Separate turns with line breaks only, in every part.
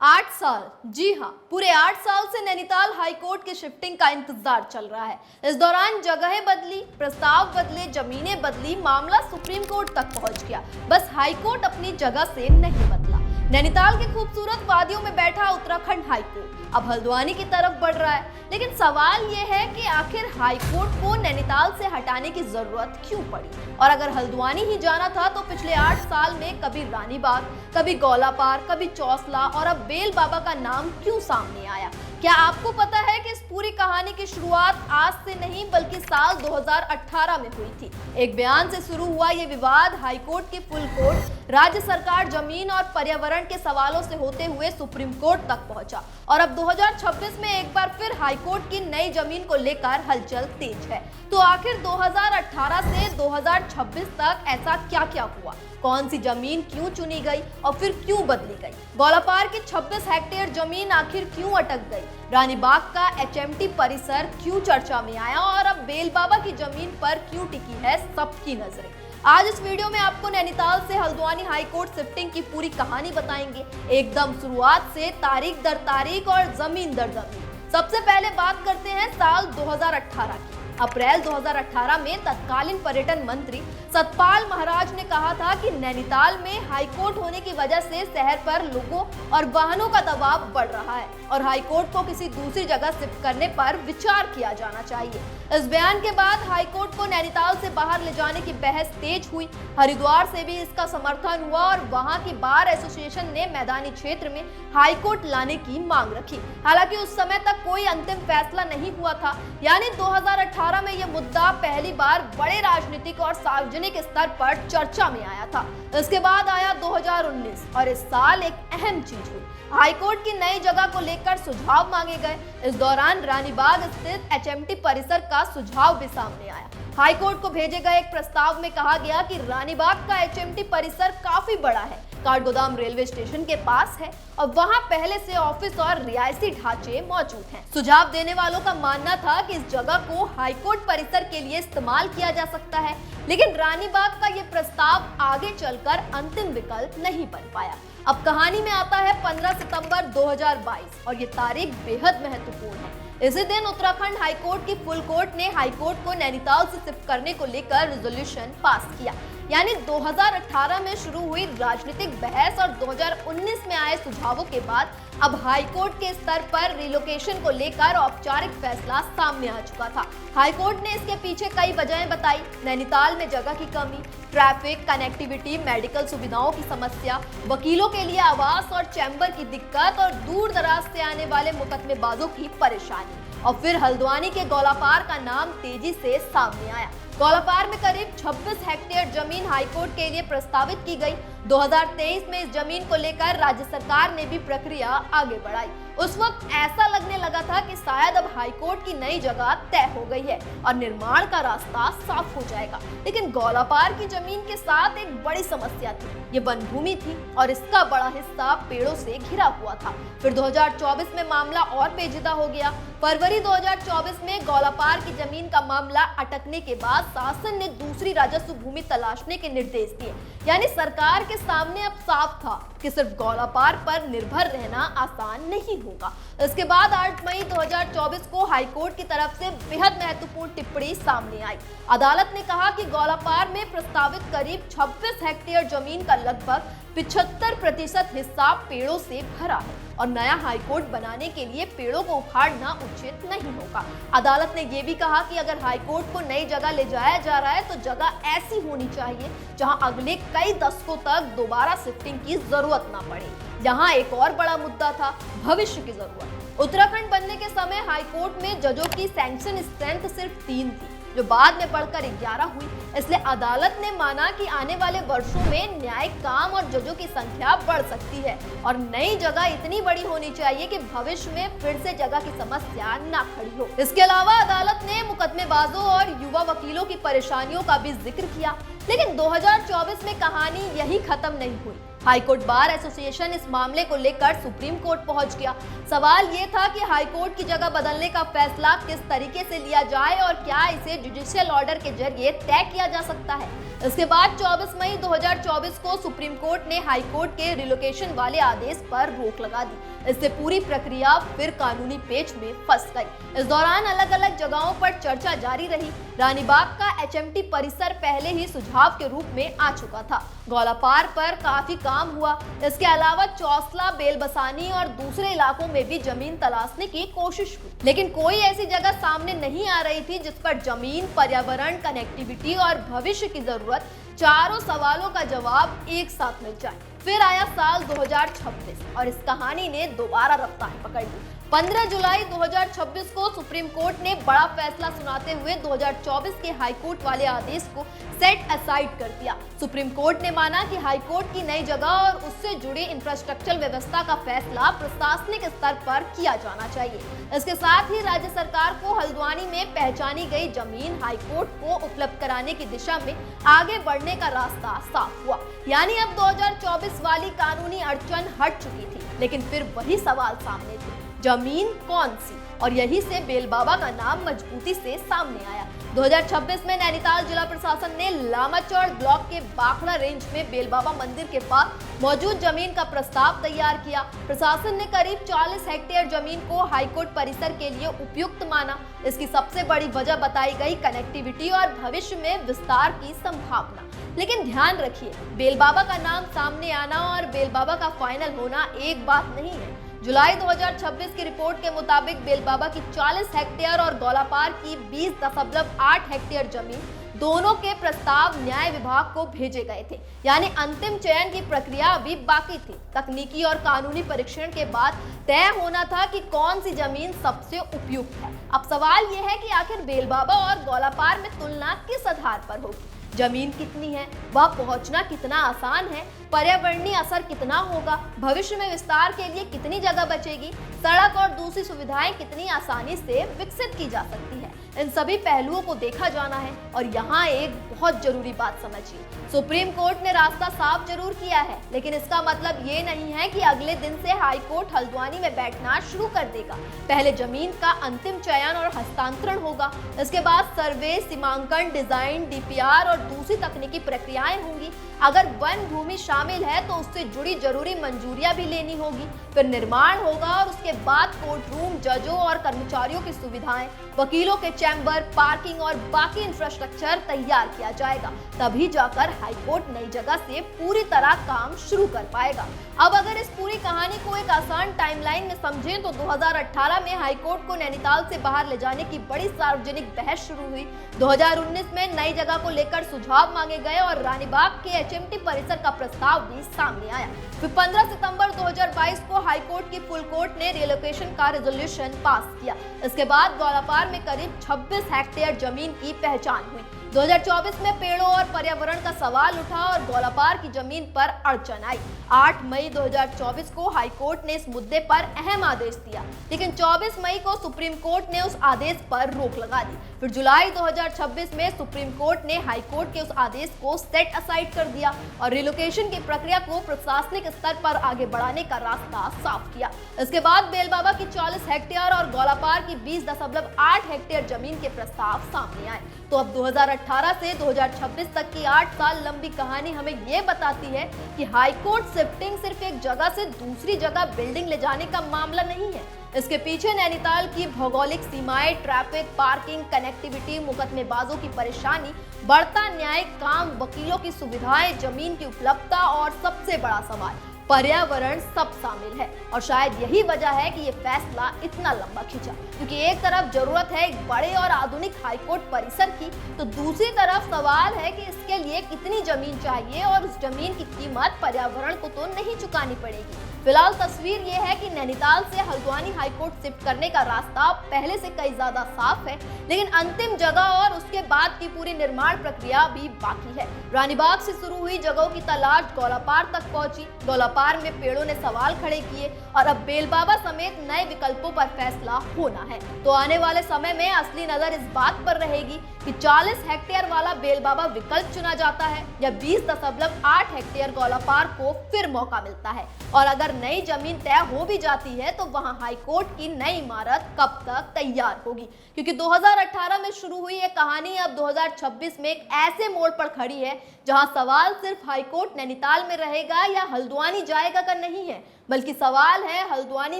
8 साल, जी हाँ, पूरे 8 साल से नैनीताल हाईकोर्ट की शिफ्टिंग का इंतजार चल रहा है। इस दौरान जगहें बदली, प्रस्ताव बदले, जमीनें बदली, मामला सुप्रीम कोर्ट तक पहुंच गया। बस हाईकोर्ट अपनी जगह से नहीं बदला। नैनीताल के खूबसूरत वादियों में बैठा उत्तराखंड हाईकोर्ट अब हल्द्वानी की तरफ बढ़ रहा है। लेकिन सवाल यह है कि आखिर हाईकोर्ट को नैनीताल से हटाने की जरूरत क्यों पड़ी? और अगर हल्द्वानी ही जाना था तो पिछले 8 साल में कभी रानीबाग, कभी गौलापार, कभी चौसला और अब बेल बाबा का नाम क्यों सामने आया? क्या आपको पता है कि इस पूरी कहानी की शुरुआत आज से नहीं बल्कि साल 2018 में हुई थी। एक बयान से शुरू हुआ ये विवाद हाईकोर्ट की फुल कोर्ट, राज्य सरकार, जमीन और पर्यावरण के सवालों से होते हुए सुप्रीम कोर्ट तक पहुंचा और अब 2026 में एक बार फिर हाईकोर्ट की नई जमीन को लेकर हलचल तेज है। तो आखिर 2018 से 2026 तक ऐसा क्या क्या हुआ? कौन सी जमीन क्यों चुनी गई और फिर क्यों बदली गई? गौलापार की 26 हेक्टेयर जमीन आखिर क्यों अटक गई? रानीबाग का एचएमटी परिसर क्यों चर्चा में आया और अब बेलबाबा की जमीन पर क्यों टिकी है सबकी नजरें? आज इस वीडियो में आपको नैनीताल से हल्द्वानी हाईकोर्ट शिफ्टिंग की पूरी कहानी बताएंगे, एकदम शुरुआत से तारीख दर तारीख और जमीन दर जमीन। सबसे पहले बात करते हैं साल 2018 की। अप्रैल 2018 में तत्कालीन पर्यटन मंत्री सतपाल महाराज ने कहा था कि नैनीताल में हाईकोर्ट होने की वजह से शहर पर लोगों और वाहनों का दबाव बढ़ रहा है और हाईकोर्ट को किसी दूसरी जगह शिफ्ट करने पर विचार किया जाना चाहिए। इस बयान के बाद हाईकोर्ट को नैनीताल से बाहर ले जाने की बहस तेज हुई। हरिद्वार से भी इसका समर्थन हुआ और वहां की बार एसोसिएशन ने मैदानी क्षेत्र में हाईकोर्ट लाने की मांग रखी। हालांकि उस समय तक कोई अंतिम फैसला नहीं हुआ था, यानी 2018 में यह मुद्दा पहली बार बड़े राजनीतिक और सार्वजनिक स्तर पर चर्चा में आया था। इसके बाद आया 2019 और इस साल एक अहम चीज हुई। हाईकोर्ट की नई जगह को लेकर सुझाव मांगे गए। इस दौरान रानीबाग स्थित एचएमटी परिसर का सुझाव भी सामने आया। हाईकोर्ट को भेजे गए एक प्रस्ताव में कहा गया कि रानीबाग का एचएमटी परिसर काफी बड़ा है, काठगोदाम रेलवे स्टेशन के पास है और वहां पहले से ऑफिस और रिहायशी ढांचे मौजूद हैं। सुझाव देने वालों का मानना था कि इस जगह को हाईकोर्ट परिसर के लिए इस्तेमाल किया जा सकता है, लेकिन रानीबाग का ये प्रस्ताव आगे चलकर अंतिम विकल्प नहीं बन पाया। अब कहानी में आता है 15 सितंबर 2022 और ये तारीख बेहद महत्वपूर्ण है। इसी दिन उत्तराखंड हाईकोर्ट की फुल कोर्ट ने हाईकोर्ट को नैनीताल से शिफ्ट करने को लेकर रेजोल्यूशन पास किया। यानी 2018 में शुरू हुई राजनीतिक बहस और 2019 में आए सुझावों के बाद अब हाईकोर्ट के स्तर पर रिलोकेशन को लेकर औपचारिक फैसला सामने आ चुका था। हाईकोर्ट ने इसके पीछे कई वजहें बताई। नैनीताल में जगह की कमी, ट्रैफिक, कनेक्टिविटी, मेडिकल सुविधाओं की समस्या, वकीलों के लिए आवास और चैम्बर की दिक्कत और दूर दराज से आने वाले मुकदमेबाजों की परेशानी। और फिर हल्द्वानी के गौलापार का नाम तेजी से सामने आया। गौलापार में करीब 26 हेक्टेयर जमीन हाईकोर्ट के लिए प्रस्तावित की गई। 2023 में इस जमीन को लेकर राज्य सरकार ने भी प्रक्रिया आगे बढ़ाई। उस वक्त ऐसा लगने लगा था कि शायद अब हाईकोर्ट की नई जगह तय हो गई है और निर्माण का रास्ता साफ हो जाएगा। लेकिन गौलापार की जमीन के साथ एक बड़ी समस्या थी। ये वनभूमि थी और इसका बड़ा हिस्सा पेड़ों से घिरा हुआ था। फिर 2024 में मामला और पेचीदा हो गया। फरवरी 2024 में गौलापार की जमीन का मामला अटकने के बाद शासन ने दूसरी राजस्व भूमि तलाशने के निर्देश दिए। यानी सरकार के सामने अब साफ था कि सिर्फ गौलापार पर निर्भर रहना आसान नहीं होगा। इसके बाद 8 मई 2024 को हाईकोर्ट की तरफ से बेहद महत्वपूर्ण टिप्पणी सामने आई। अदालत ने कहा कि गौलापार में प्रस्तावित करीब 26 हेक्टेयर जमीन का लगभग 75% हिस्सा पेड़ों से भरा है और नया हाईकोर्ट बनाने के लिए पेड़ों को उखाड़ना उचित नहीं होगा। अदालत ने यह भी कहा कि अगर हाईकोर्ट को नई जगह ले जाया जा रहा है तो जगह ऐसी होनी चाहिए जहां अगले कई दशकों तक दोबारा शिफ्टिंग की जरूरत ना पड़े। यहाँ एक और बड़ा मुद्दा था भविष्य की जरूरत। उत्तराखंड बनने के समय हाईकोर्ट में जजों की सैंक्शन स्ट्रेंथ सिर्फ 3 थी, जो बाद में बढ़कर 11 हुई। इसलिए अदालत ने माना कि आने वाले वर्षों में न्यायिक काम और जजों की संख्या बढ़ सकती है और नई जगह इतनी बड़ी होनी चाहिए कि भविष्य में फिर से जगह की समस्या ना खड़ी हो। इसके अलावा अदालत ने मुकदमेबाजों और युवा वकीलों की परेशानियों का भी जिक्र किया। लेकिन 2024 में कहानी यही खत्म नहीं हुई। हाईकोर्ट बार एसोसिएशन इस मामले को लेकर सुप्रीम कोर्ट पहुंच गया। सवाल ये था कि हाईकोर्ट की जगह बदलने का फैसला किस तरीके से लिया जाए और क्या इसे जुडिशियल ऑर्डर के जरिए तय किया जा सकता है। इसके बाद 24 मई 2024 को सुप्रीम कोर्ट ने हाईकोर्ट के रिलोकेशन वाले आदेश पर रोक लगा दी। इससे पूरी प्रक्रिया फिर कानूनी पेच में फंस गई। इस दौरान अलग अलग जगहों पर चर्चा जारी रही। रानीबाग का एचएमटी परिसर पहले ही सुझाव के रूप में आ चुका था। गौलापार पर काफी काम हुआ। इसके अलावा चौसला, बेलबसानी और दूसरे इलाकों में भी जमीन तलाशने की कोशिश हुई, लेकिन कोई ऐसी जगह सामने नहीं आ रही थी जिस पर जमीन, पर्यावरण, कनेक्टिविटी और भविष्य की जरूरत, चारों सवालों का जवाब एक साथ मिल जाए। फिर आया साल 2026 और इस कहानी ने दोबारा रफ्तार पकड़ ली। 15 जुलाई 2026 को सुप्रीम कोर्ट ने बड़ा फैसला सुनाते हुए 2024 के हाईकोर्ट वाले आदेश को सेट असाइड कर दिया। सुप्रीम कोर्ट ने माना कि हाईकोर्ट की नई जगह और उससे जुड़ी इंफ्रास्ट्रक्चर व्यवस्था का फैसला प्रशासनिक स्तर पर किया जाना चाहिए। इसके साथ ही राज्य सरकार को हल्द्वानी में पहचानी गई जमीन हाईकोर्ट को उपलब्ध कराने की दिशा में आगे बढ़ने का रास्ता साफ हुआ। यानी अब 2024 वाली कानूनी अड़चन हट चुकी थी, लेकिन फिर वही सवाल सामने थे, जमीन कौन सी? और यही से बेलबाबा का नाम मजबूती से सामने आया। 2026 में नैनीताल जिला प्रशासन ने लामाचौड़ ब्लॉक के बाखड़ा रेंज में बेलबाबा मंदिर के पास मौजूद जमीन का प्रस्ताव तैयार किया। प्रशासन ने करीब 40 हेक्टेयर जमीन को हाईकोर्ट परिसर के लिए उपयुक्त माना। इसकी सबसे बड़ी वजह बताई गई कनेक्टिविटी और भविष्य में विस्तार की संभावना। लेकिन ध्यान रखिए, बेलबाबा का नाम सामने आना और बेलबाबा का फाइनल होना एक बात नहीं है। जुलाई 2026 की रिपोर्ट के मुताबिक बेलबाबा की 40 हेक्टेयर और गौलापार की 20.8 हेक्टेयर जमीन दोनों के प्रस्ताव न्याय विभाग को भेजे गए थे। यानी अंतिम चयन की प्रक्रिया अभी बाकी थी। तकनीकी और कानूनी परीक्षण के बाद तय होना था कि कौन सी जमीन सबसे उपयुक्त है। अब सवाल यह है कि आखिर बेलबाबा और गौलापार में तुलना किस आधार पर होगी? जमीन कितनी है, वह पहुंचना कितना आसान है, पर्यावरणीय असर कितना होगा, भविष्य में विस्तार के लिए कितनी जगह बचेगी, सड़क और दूसरी सुविधाएं कितनी आसानी से विकसित की जा सकती है। इन सभी पहलुओं को देखा जाना है। और यहाँ एक बहुत जरूरी बात समझिए, सुप्रीम कोर्ट ने रास्ता साफ जरूर किया है, लेकिन इसका मतलब ये नहीं है कि अगले दिन से हाई कोर्ट हल्द्वानी में बैठना शुरू कर देगा। पहले जमीन का अंतिम चयन और हस्तांतरण होगा। इसके बाद सर्वे, सीमांकन, डिजाइन, डीपीआर और दूसरी तकनीकी प्रक्रियाएं होंगी। अगर वन भूमि शामिल है तो उससे जुड़ी जरूरी मंजूरियां भी लेनी होगी। फिर निर्माण होगा और उसके बाद कोर्ट रूम, जजों और कर्मचारियों की सुविधाएं, वकीलों के चैम्बर, पार्किंग और बाकी इंफ्रास्ट्रक्चर तैयार किया जाएगा। तभी जाकर हाईकोर्ट नई जगह से पूरी तरह काम शुरू कर पाएगा। अब अगर इस पूरी कहानी को एक आसान टाइमलाइन में समझें तो 2018 में हाईकोर्ट को नैनीताल से बाहर ले जाने की बड़ी सार्वजनिक बहस शुरू हुई। 2019 में नई जगह को लेकर सुझाव मांगे गए और रानीबाग के एचएमटी परिसर का प्रस्ताव भी सामने आया। फिर 15 सितंबर 2022 को हाईकोर्ट की फुल कोर्ट ने रिलोकेशन का रेजोल्यूशन पास किया। इसके बाद गौलापार में करीब 26 हेक्टेयर जमीन की पहचान हुई। 2024 में पेड़ों और पर्यावरण का सवाल उठा और गौलापार की जमीन पर अड़चन आई। 8 मई 2024 को हाईकोर्ट ने इस मुद्दे पर अहम आदेश दिया, लेकिन 24 मई को सुप्रीम कोर्ट ने उस आदेश पर रोक लगा दी। फिर जुलाई 2026 में सुप्रीम कोर्ट ने हाईकोर्ट के उस आदेश को सेट असाइड कर दिया और रिलोकेशन की प्रक्रिया को प्रशासनिक स्तर पर आगे बढ़ाने का रास्ता साफ किया। इसके बाद बेलबाबा की 40 हेक्टेयर और गौलापार की 20.8 हेक्टेयर जमीन के प्रस्ताव सामने आए। तो अब 2018 से 2026 तक की 8 साल लंबी कहानी हमें ये बताती है कि हाईकोर्ट शिफ्टिंग सिर्फ एक जगह से दूसरी जगह बिल्डिंग ले जाने का मामला नहीं है। इसके पीछे नैनीताल की भौगोलिक सीमाएं, ट्रैफिक, पार्किंग, कनेक्टिविटी, मुकदमेबाजों की परेशानी, बढ़ता न्यायिक काम, वकीलों की सुविधाएं, जमीन की उपलब्धता और सबसे बड़ा सवाल पर्यावरण सब शामिल है। और शायद यही वजह है कि ये फैसला इतना लंबा खिंचा, क्योंकि एक तरफ जरूरत है एक बड़े और आधुनिक हाईकोर्ट परिसर की, तो दूसरी तरफ सवाल है कि इसके लिए कितनी जमीन चाहिए और उस जमीन की कीमत पर्यावरण को तो नहीं चुकानी पड़ेगी। फिलहाल तस्वीर ये है कि नैनीताल से हल्द्वानी हाईकोर्ट शिफ्ट करने का रास्ता पहले से कई ज्यादा साफ है, लेकिन अंतिम जगह और उसके बाद की पूरी निर्माण प्रक्रिया भी बाकी है। रानीबाग से शुरू हुई जगहों की तलाश गौलापार तक पहुंची। गौलापार में पेड़ों ने सवाल खड़े किए और अब बेलबाबा समेत नए विकल्पों पर फैसला होना है। तो आने वाले समय में असली नजर इस बात पर रहेगी कि 40 हेक्टेयर वाला बेलबाबा विकल्प चुना जाता है या 20.8 हेक्टेयर गौलापार को फिर मौका मिलता है। और अगर नई जमीन तय हो भी जाती है तो वहां हाईकोर्ट की नई इमारत कब तक तैयार होगी, क्योंकि 2018 में शुरू हुई ये कहानी अब 2026 में एक ऐसे मोड़ पर खड़ी है जहां सवाल सिर्फ हाईकोर्ट नैनीताल में रहेगा या हल्द्वानी जाएगा का नहीं है, बल्कि सवाल है हल्द्वानी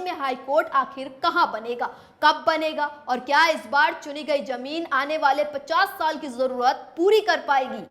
में हाईकोर्ट आखिर कहां बनेगा, कब बनेगा और क्या इस बार चुनी गई जमीन आने वाले 50 साल की जरूरत पूरी कर पाएगी।